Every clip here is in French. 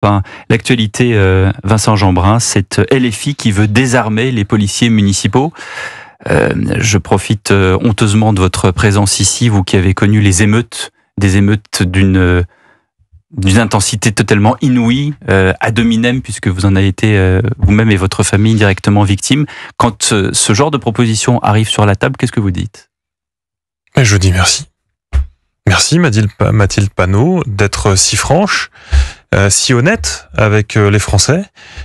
1. L'actualité, Vincent Jeanbrun, cette LFI qui veut désarmer les policiers municipaux. Je profite honteusement de votre présence ici, vous qui avez connu les émeutes, des émeutes d'une intensité totalement inouïe, ad hominem, puisque vous en avez été vous-même et votre famille directement victimes. Quand ce genre de proposition arrive sur la table, qu'est-ce que vous dites ? Je dis merci. Merci Mathilde Panot d'être si franche, si honnête avec les Français,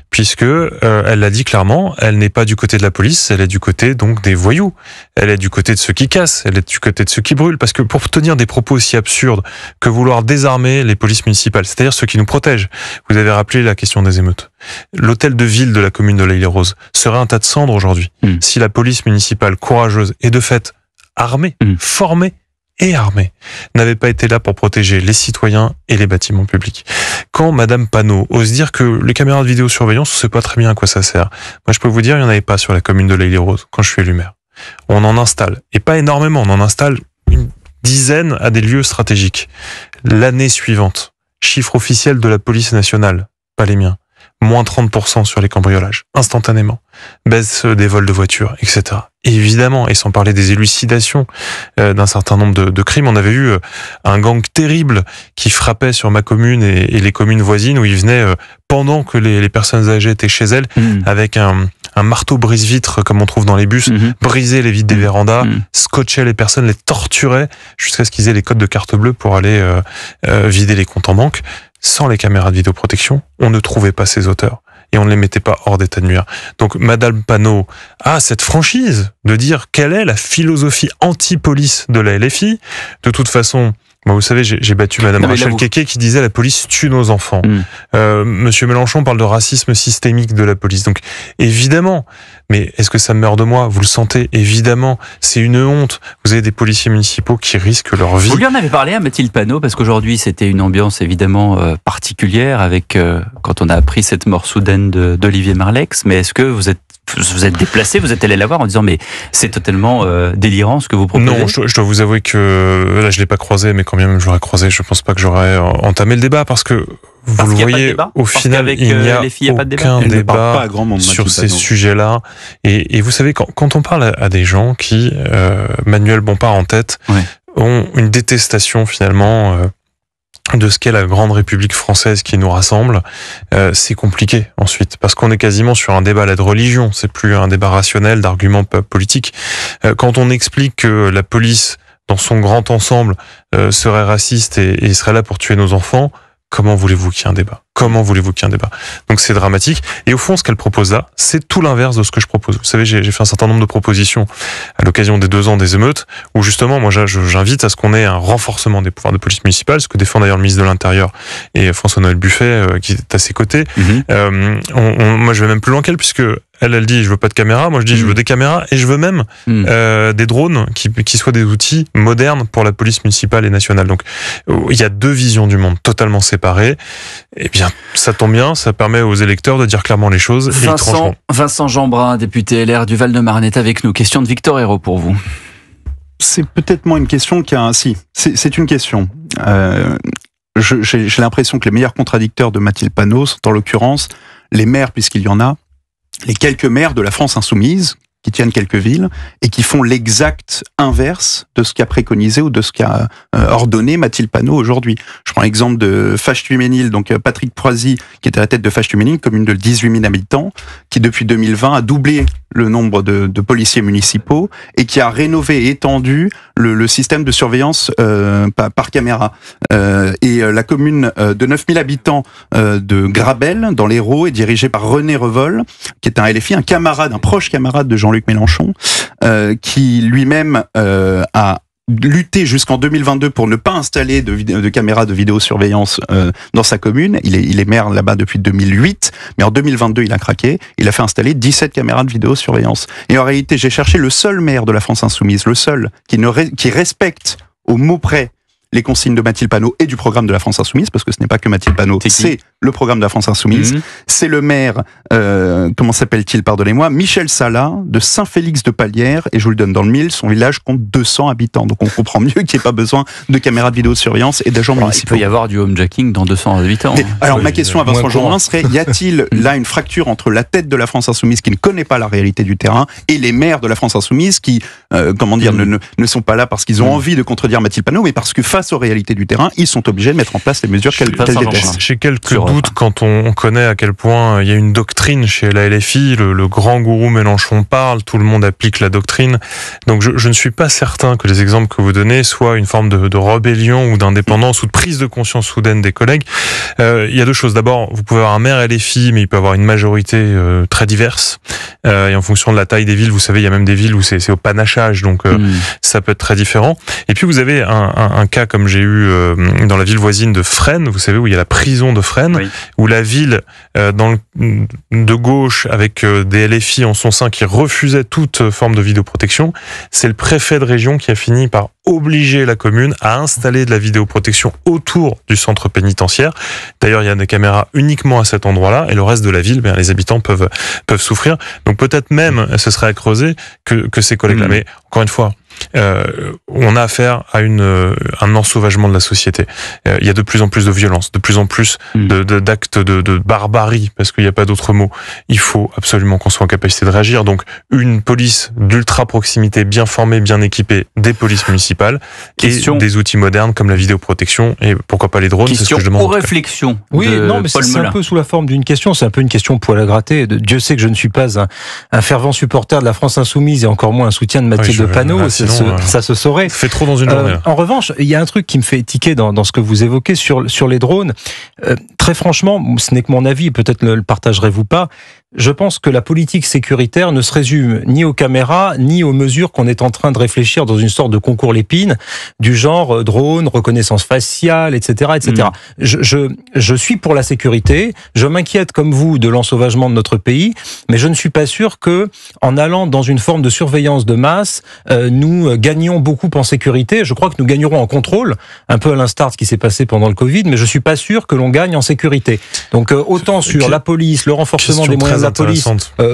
puisque elle l'a dit clairement, elle n'est pas du côté de la police, elle est du côté donc des voyous. Elle est du côté de ceux qui cassent, elle est du côté de ceux qui brûlent, parce que pour tenir des propos aussi absurdes que vouloir désarmer les polices municipales, c'est-à-dire ceux qui nous protègent. Vous avez rappelé la question des émeutes. L'hôtel de ville de la commune de l'Île-et-Rose serait un tas de cendres aujourd'hui si la police municipale courageuse et de fait armée, formée et armée, n'avait pas été là pour protéger les citoyens et les bâtiments publics. Quand Madame Panot ose dire que les caméras de vidéosurveillance, on sait pas très bien à quoi ça sert. Moi, je peux vous dire, il n'y en avait pas sur la commune de l'Île-et-Rose quand je suis élu maire. On en installe, et pas énormément, on en installe une dizaine à des lieux stratégiques. L'année suivante, chiffre officiel de la police nationale, pas les miens, moins 30% sur les cambriolages, instantanément. Baisse des vols de voitures, etc. Et évidemment, et sans parler des élucidations d'un certain nombre de crimes, on avait eu un gang terrible qui frappait sur ma commune et les communes voisines, où ils venaient, pendant que les personnes âgées étaient chez elles, avec un marteau brise-vitre, comme on trouve dans les bus, briser les vitres des vérandas, scotcher les personnes, les torturer, jusqu'à ce qu'ils aient les codes de carte bleue pour aller vider les comptes en banque. Sans les caméras de vidéoprotection, on ne trouvait pas ces auteurs. Et on ne les mettait pas hors d'état de nuire. Donc Madame Panot a cette franchise de dire quelle est la philosophie anti-police de la LFI. De toute façon, vous savez, j'ai battu Madame Rachel Keke qui disait la police tue nos enfants. Monsieur Mélenchon parle de racisme systémique de la police. Donc évidemment, mais est-ce que ça me meurt de moi ? Vous le sentez, évidemment. C'est une honte. Vous avez des policiers municipaux qui risquent leur vie. Vous lui en avez parlé à Mathilde Panot, parce qu'aujourd'hui c'était une ambiance évidemment particulière avec quand on a appris cette mort soudaine d'Olivier Marleix. Mais est-ce que vous êtes déplacé, vous êtes allé la voir en disant mais c'est totalement délirant ce que vous proposez ? Non, je dois vous avouer que là je l'ai pas croisé, mais quand même je l'aurais croisé, je pense pas que j'aurais entamé le débat, parce que vous le voyez, au final il n'y a aucun débat sur ces sujets-là. Et vous savez, quand on parle à des gens qui, Manuel Bompard en tête, ont une détestation finalement de ce qu'est la grande République française qui nous rassemble, c'est compliqué ensuite, parce qu'on est quasiment sur un débat de religion, c'est plus un débat rationnel d'arguments politiques. Quand on explique que la police, dans son grand ensemble, serait raciste et serait là pour tuer nos enfants, comment voulez-vous qu'il y ait un débat ? Comment voulez-vous qu'il y ait un débat ? Donc c'est dramatique. Et au fond, ce qu'elle propose là, c'est tout l'inverse de ce que je propose. Vous savez, j'ai fait un certain nombre de propositions à l'occasion des 2 ans des émeutes, où justement, moi, j'invite à ce qu'on ait un renforcement des pouvoirs de police municipale, ce que défend d'ailleurs le ministre de l'Intérieur et François-Noël Buffet, qui est à ses côtés. Moi, je vais même plus loin qu'elle, puisque elle dit je veux pas de caméras, moi je dis je veux des caméras, et je veux même des drones qui soient des outils modernes pour la police municipale et nationale. Donc il y a 2 visions du monde totalement séparées. Et bien ça tombe bien, ça permet aux électeurs de dire clairement les choses. Vincent Jeanbrun, député LR du Val-de-Marne, est avec nous. Question de Victor Hérault pour vous. C'est peut-être moins une question c'est une question. J'ai l'impression que les meilleurs contradicteurs de Mathilde Panot sont en l'occurrence les maires, puisqu'il y en a, les quelques maires de la France insoumise qui tiennent quelques villes et qui font l'exact inverse de ce qu'a préconisé ou de ce qu'a ordonné Mathilde Panot aujourd'hui. Je prends l'exemple de Fâche-Tuménil, donc Patrick Proisy, qui était à la tête de Fâche-Tuménil, commune de 18 000 habitants, qui depuis 2020 a doublé le nombre de policiers municipaux et qui a rénové et étendu le système de surveillance par caméra. Et la commune de 9 000 habitants de Grabel, dans l'Hérault, est dirigée par René Revol, qui est un LFI, un proche camarade de Jean-Luc Mélenchon, qui lui-même a lutté jusqu'en 2022 pour ne pas installer de caméras de vidéosurveillance dans sa commune. Il est maire là-bas depuis 2008, mais en 2022, il a craqué. Il a fait installer 17 caméras de vidéosurveillance. Et en réalité, j'ai cherché le seul maire de la France insoumise, le seul qui respecte au mot près les consignes de Mathilde Panot et du programme de la France insoumise, parce que ce n'est pas que Mathilde Panot, c'est le programme de la France Insoumise. C'est le maire, comment s'appelle-t-il, pardonnez-moi, Michel Salah, de Saint-Félix-de-Palière, et je vous le donne dans le mille, son village compte 200 habitants. Donc on comprend mieux qu'il n'y ait pas besoin de caméras de vidéosurveillance et d'agents municipaux. Il peut y avoir du homejacking dans 200 habitants. Mais, alors ma question à Vincent Jeanbrun serait, y a-t-il là une fracture entre la tête de la France Insoumise qui ne connaît pas la réalité du terrain et les maires de la France Insoumise qui, ne sont pas là parce qu'ils ont envie de contredire Mathilde Panot, mais parce que face aux réalités du terrain, ils sont obligés de mettre en place les mesures qu'elle déteste. J'ai quelques doutes quand on connaît à quel point il y a une doctrine chez la LFI, le grand gourou Mélenchon parle, tout le monde applique la doctrine. Donc je ne suis pas certain que les exemples que vous donnez soient une forme de rébellion ou d'indépendance ou de prise de conscience soudaine des collègues. Il y a deux choses. D'abord, vous pouvez avoir un maire LFI, mais il peut avoir une majorité très diverse. Et en fonction de la taille des villes, vous savez, il y a même des villes où c'est au panachage, donc ça peut être très différent. Et puis vous avez un cas comme j'ai eu dans la ville voisine de Fresnes, vous savez, où il y a la prison de Fresnes, où la ville de gauche avec des LFI en son sein qui refusaient toute forme de vidéoprotection, c'est le préfet de région qui a fini par obliger la commune à installer de la vidéoprotection autour du centre pénitentiaire. D'ailleurs, il y a des caméras uniquement à cet endroit-là, et le reste de la ville, les habitants peuvent souffrir. Donc peut-être même, ce serait à creuser que ces collègues-là. Mais encore une fois, on a affaire à un ensauvagement de la société. Il y a de plus en plus de violence, de plus en plus d'actes de barbarie, parce qu'il n'y a pas d'autre mot. Il faut absolument qu'on soit en capacité de réagir. Donc, une police d'ultra proximité, bien formée, bien équipée, des polices municipales, et des outils modernes comme la vidéoprotection, et pourquoi pas les drones, c'est ce que je demande. Aux réflexions. Oui, non, mais c'est un peu sous la forme d'une question. C'est un peu une question poil à gratter. Dieu sait que je ne suis pas un fervent supporter de la France Insoumise, et encore moins un soutien de Mathilde Panot. Ça se saurait. Ça fait trop dans une journée. En revanche, il y a un truc qui me fait tiquer dans ce que vous évoquez sur les drones. Très franchement, ce n'est que mon avis, peut-être le partagerez-vous pas. Je pense que la politique sécuritaire ne se résume ni aux caméras, ni aux mesures qu'on est en train de réfléchir dans une sorte de concours Lépine, du genre drone, reconnaissance faciale, etc., etc. Je suis pour la sécurité. Je m'inquiète, comme vous, de l'ensauvagement de notre pays, mais je ne suis pas sûr que, en allant dans une forme de surveillance de masse, nous gagnions beaucoup en sécurité. Je crois que nous gagnerons en contrôle, un peu à l'instar de ce qui s'est passé pendant le Covid, mais je suis pas sûr que l'on gagne en sécurité. Donc, autant sur la police, le renforcement des moyens de la police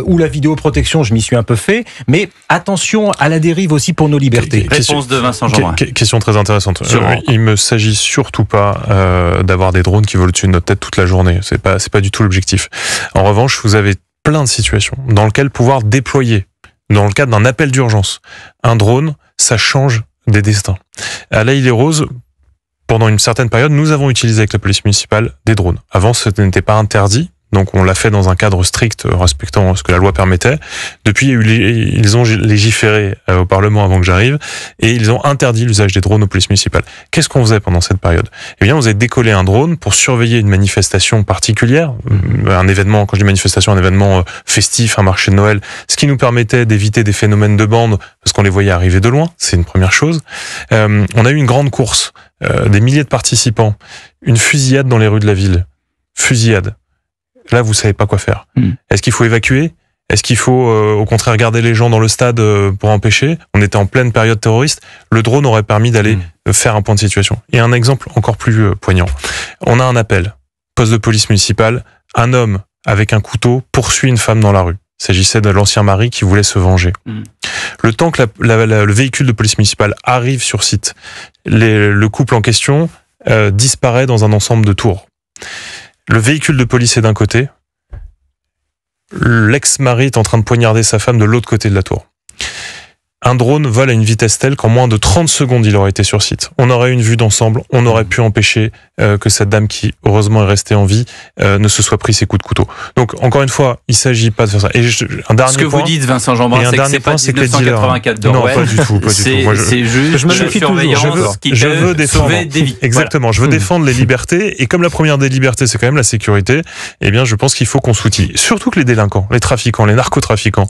ou la vidéoprotection, je m'y suis un peu fait, mais attention à la dérive aussi pour nos libertés. Réponse de Vincent Jeanbrun. Question très intéressante. Il me s'agit surtout pas d'avoir des drones qui volent au-dessus de notre tête toute la journée. C'est pas du tout l'objectif. En revanche, vous avez plein de situations dans lesquelles pouvoir déployer, dans le cadre d'un appel d'urgence, un drone, ça change des destins. À l'Île-et-Rose, pendant une certaine période, nous avons utilisé avec la police municipale des drones. Avant, ce n'était pas interdit. Donc on l'a fait dans un cadre strict, respectant ce que la loi permettait. Depuis, ils ont légiféré au Parlement avant que j'arrive, et ils ont interdit l'usage des drones aux polices municipales. Qu'est-ce qu'on faisait pendant cette période ? Eh bien, on faisait décoller un drone pour surveiller une manifestation particulière, un événement, quand je dis manifestation, un événement festif, un marché de Noël, ce qui nous permettait d'éviter des phénomènes de bande, parce qu'on les voyait arriver de loin, c'est une première chose. On a eu une grande course, des milliers de participants, une fusillade dans les rues de la ville. Fusillade. Là, vous savez pas quoi faire. Est-ce qu'il faut évacuer ? Est-ce qu'il faut, au contraire, garder les gens dans le stade pour empêcher ? On était en pleine période terroriste. Le drone aurait permis d'aller faire un point de situation. Et un exemple encore plus poignant. On a un appel. Poste de police municipale. Un homme avec un couteau poursuit une femme dans la rue. Il s'agissait de l'ancien mari qui voulait se venger. Le temps que le véhicule de police municipale arrive sur site, le couple en question disparaît dans un ensemble de tours. Le véhicule de police est d'un côté, l'ex-mari est en train de poignarder sa femme de l'autre côté de la tour. Un drone vole à une vitesse telle qu'en moins de 30 secondes, il aurait été sur site. On aurait une vue d'ensemble, on aurait pu empêcher que cette dame qui, heureusement, est restée en vie, ne se soit pris ses coups de couteau. Donc, encore une fois, il s'agit pas de faire ça. Et un dernier Ce que vous dites, Vincent Jeanbrun, c'est que c'est pas 1984 d'Orwell. Non, pas du tout. C'est juste je me méfie toujours. Je veux défendre des vies. Exactement. Je veux défendre les libertés. Et comme la première des libertés, c'est quand même la sécurité, eh bien, je pense qu'il faut qu'on s'outille. Surtout que les délinquants, les trafiquants, les narcotrafiquants,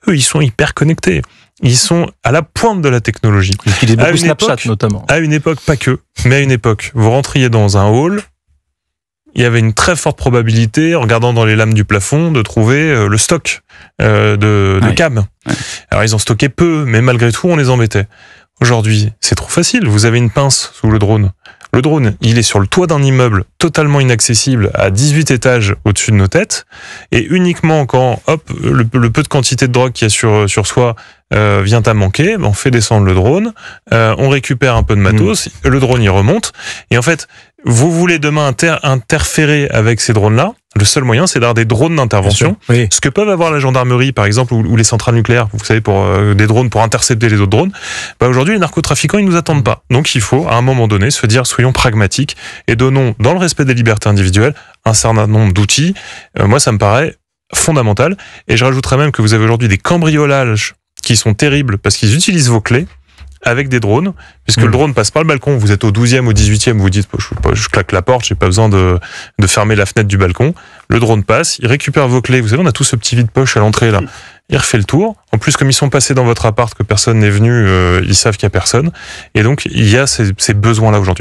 eux, ils sont hyper connectés. Ils sont à la pointe de la technologie. Il est beaucoup Snapchat, notamment. À une époque, pas que, mais à une époque, vous rentriez dans un hall, il y avait une très forte probabilité, en regardant dans les lames du plafond, de trouver le stock de cam. Alors, ils en stockaient peu, mais malgré tout, on les embêtait. Aujourd'hui, c'est trop facile. Vous avez une pince sous le drone. Le drone, il est sur le toit d'un immeuble totalement inaccessible à 18 étages au-dessus de nos têtes, et uniquement quand, hop, le peu de quantité de drogue qu'il y a sur soi vient à manquer, on fait descendre le drone, on récupère un peu de matos, le drone y remonte, et en fait, vous voulez demain interférer avec ces drones-là, le seul moyen, c'est d'avoir des drones d'intervention. Oui. Ce que peuvent avoir la gendarmerie, par exemple, ou les centrales nucléaires, vous savez, pour des drones pour intercepter les autres drones. Aujourd'hui, les narcotrafiquants, ils nous attendent pas. Donc, il faut, à un moment donné, se dire, soyons pragmatiques et donnons, dans le respect des libertés individuelles, un certain nombre d'outils. Moi, ça me paraît fondamental. Et je rajouterais même que vous avez aujourd'hui des cambriolages qui sont terribles parce qu'ils utilisent vos clés avec des drones, puisque le drone passe par le balcon, vous êtes au 12e, au 18e, vous dites, je claque la porte, j'ai pas besoin de fermer la fenêtre du balcon. Le drone passe, il récupère vos clés, vous savez, on a tout ce petit vide-poche à l'entrée, là. Il refait le tour. En plus, comme ils sont passés dans votre appart, que personne n'est venu, ils savent qu'il y a personne. Et donc, il y a ces besoins-là aujourd'hui.